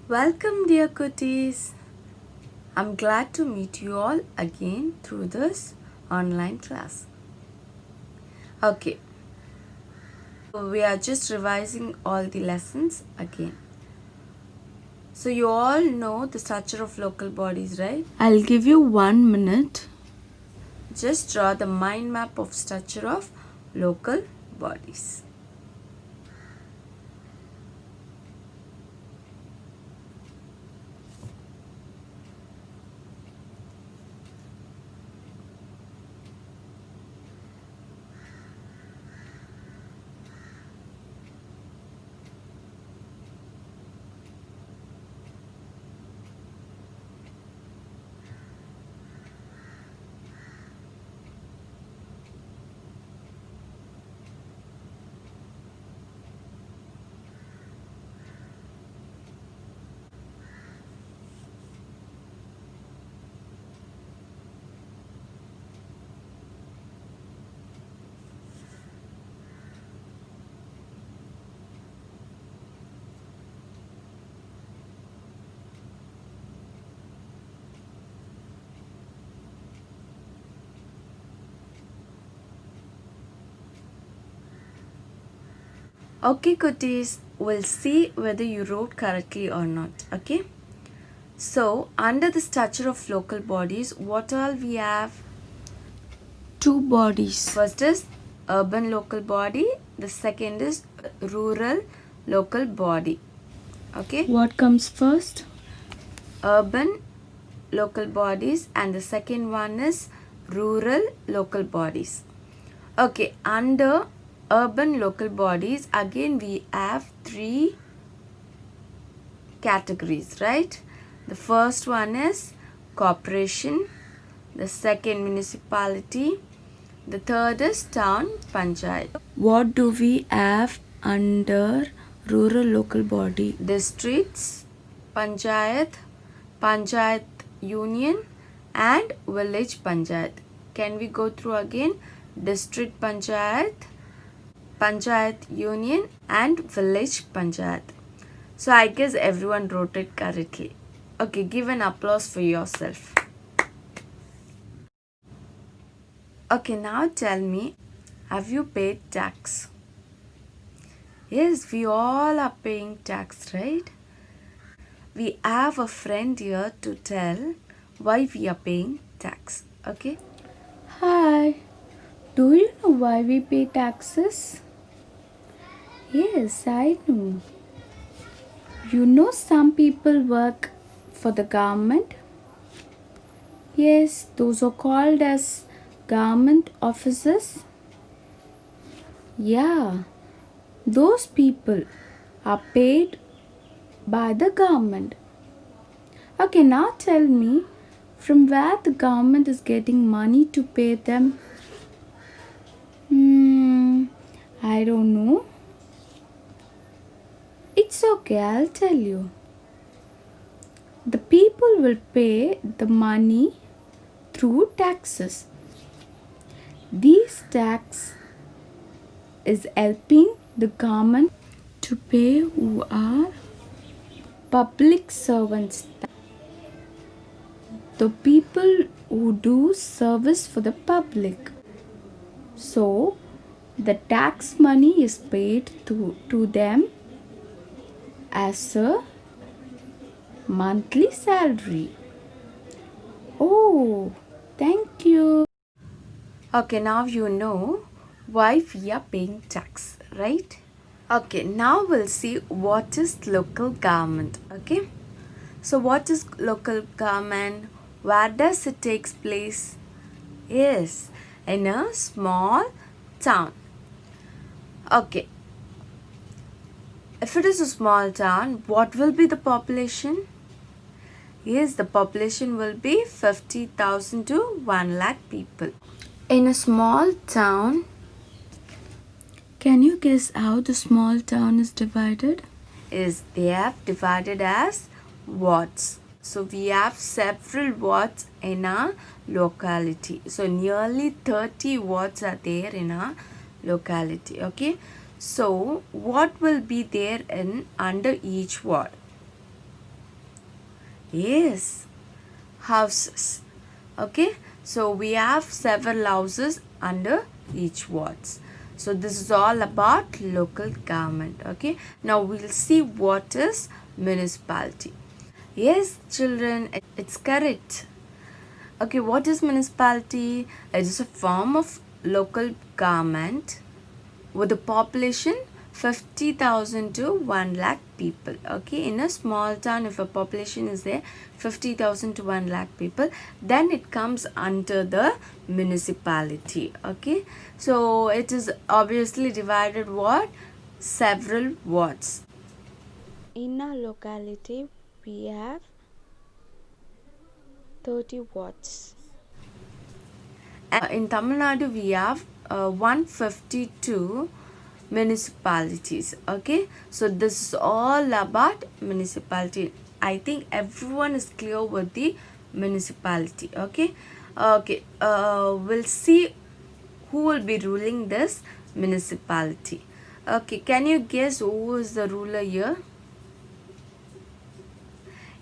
Welcome, dear cuties. I'm glad to meet you all again through this online class. Okay, we are just revising all the lessons again. So, you all know the structure of local bodies, right? I'll give you 1 minute. Just draw the mind map of structure of local bodies. Okay, cuties, we'll see whether you wrote correctly or not. Okay. So, under the structure of local bodies, what all we have? Two bodies. First is urban local body, the second is rural local body. Okay. What comes first? Urban local bodies, and the second one is rural local bodies. Okay, under urban local bodies, again we have three categories, right? The first one is corporation, the second municipality, the third is town panchayat. What do we have under rural local body? Districts, panchayat, panchayat union, and village panchayat. Can we go through again? District panchayat, panchayat union, and village panchayat. So I guess everyone wrote it correctly. Okay, give an applause for yourself. Okay, now tell me, have you paid tax? Yes, we all are paying tax, right? We have a friend here to tell why we are paying tax. Okay? Hi, do you know why we pay taxes? Yes, I know. You know, some people work for the government. Yes, those are called as government officers. Yeah, those people are paid by the government. Okay, now tell me from where the government is getting money to pay them. I don't know. It's okay, I'll tell you. The people will pay the money through taxes. These tax is helping the government to pay who are public servants. The people who do service for the public. So the tax money is paid to them as a monthly salary. Oh, thank you. Okay, now you know why we are paying tax, right? Okay, now we'll see what is local government. Okay, so what is local government? Where does it takes place? Yes, in a small town. Okay, if it is a small town, what will be the population? Yes, the population will be 50,000 to 1 lakh people. In a small town, Can you guess how the small town is divided? is they have divided as wards. So we have several wards in a locality. So nearly 30 wards are there in a locality. Okay. So what will be there in under each ward? Yes, houses. Okay, so we have several houses under each wards. So this is all about local government. Okay, now we'll see what is municipality. Yes, children, it's correct. Okay, what is municipality? It is a form of local government with a population 50,000 to 1 lakh people. Okay, in a small town, if a population is there 50,000 to 1 lakh people, then it comes under the municipality. Okay, so it is obviously divided what? Several wards. In our locality, we have 30 wards. In Tamil Nadu, we have 152 municipalities. Okay, so this is all about municipality. I think everyone is clear with the municipality. Okay, we'll see who will be ruling this municipality. Okay, can you guess who is the ruler here?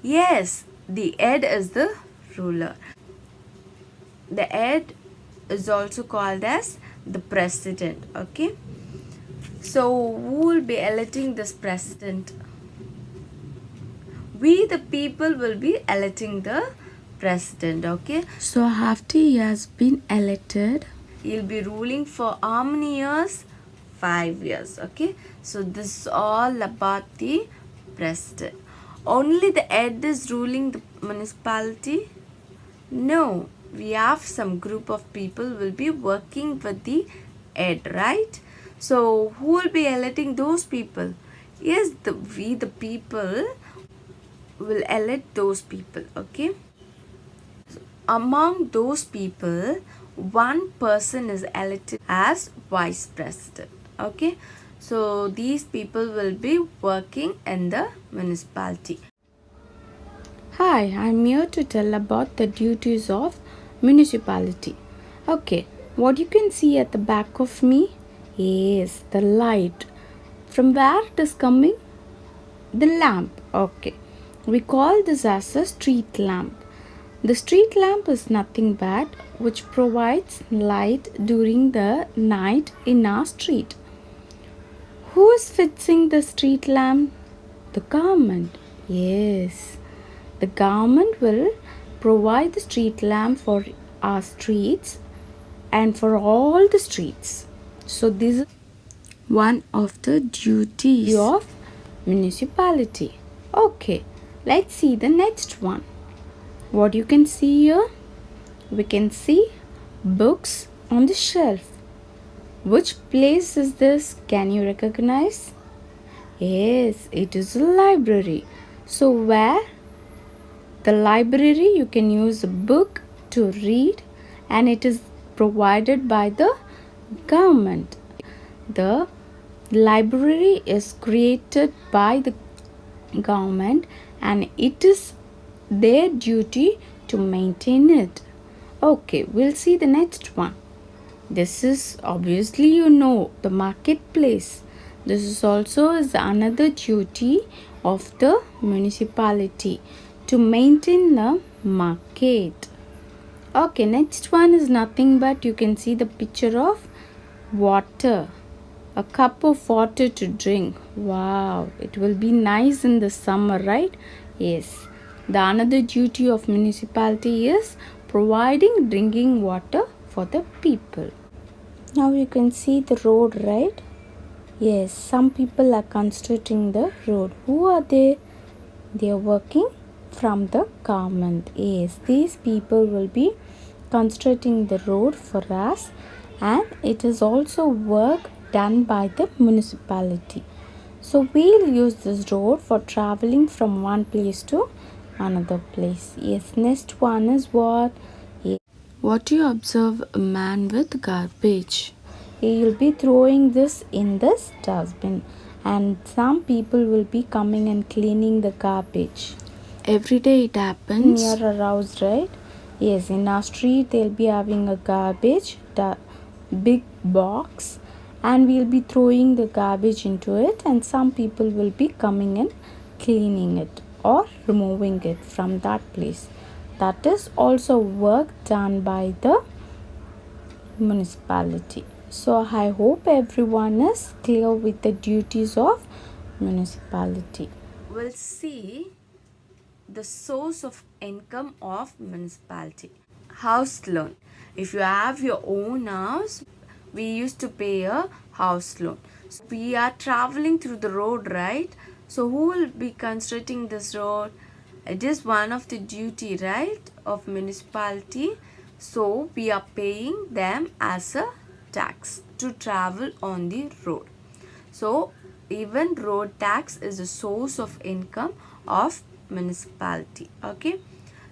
Yes, the head is the ruler. The head is also called as the president. Okay, so who will be electing this president? We the people will be electing the president. Okay, So after he has been elected, he'll be ruling for how many years? 5 years. Okay, so this is all about the president. Only the head is ruling the municipality? No, we have some group of people will be working with the head, right? So who will be electing those people? Yes, we the people will elect those people. Okay, among those people, one person is elected as vice president. Okay, so these people will be working in the municipality. hi, I'm here to tell about the duties of municipality. Okay, what you can see at the back of me is the light. From where it is coming? The lamp. Okay, we call this as a street lamp. The street lamp is nothing but which provides light during the night in our street. Who is fixing the street lamp? The government. Yes, the government will provide the street lamp for our streets and for all the streets. So this is One of the duties of municipality. Okay, let's see the next one. What you can see here? We can see books on the shelf. Which place is this? Can you recognize? Yes, it is a library. So where? The library you can use a book to read and it is provided by the government. The library is created by the government and it is their duty to maintain it. Okay, we'll see the next one. This is obviously the marketplace. This is also is another duty of the municipality to maintain the market. Okay, next one is nothing but you can see the picture of water. A cup of water to drink. Wow, it will be nice in the summer, right? Yes. The another duty of municipality is providing drinking water for the people. Now you can see the road, right? Yes, some people are constructing the road. Who are they? They are working from the government. Yes, these people will be constructing the road for us and it is also work done by the municipality. So we'll use this road for traveling from one place to another place. Yes, next one is what? What do you observe a man with garbage? He will be throwing this in this dustbin and some people will be coming and cleaning the garbage. Every day it happens. Near our house, right? Yes, in our street they'll be having a garbage, big box and we'll be throwing the garbage into it and some people will be coming and cleaning it. or removing it from that place. That is also work done by the municipality. So I hope everyone is clear with the duties of municipality. We'll see the source of income of municipality. House loan. If you have your own house, we used to pay a house loan. So we are traveling through the road, right? So who will be constructing this road? It is one of the duty, right, of municipality. So we are paying them as a tax to travel on the road. So even road tax is a source of income of municipality. Okay,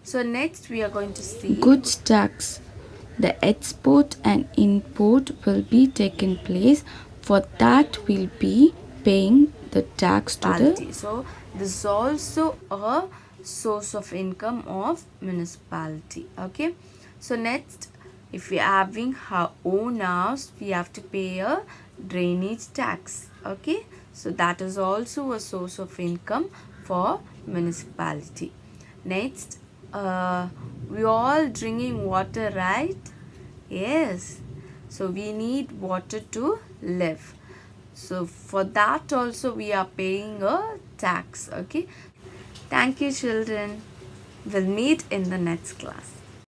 so next we are going to see Goods tax. The export and import will be taken place. For that we'll be paying the tax to the municipality. So this is also a source of income of municipality. Okay, so next, if we are having our own house, we have to pay a drainage tax. Okay, so that is also a source of income for municipality. Next, we all drinking water, right? Yes, so we need water to live. So for that also we are paying a tax. Okay, thank you children. We'll meet in the next class.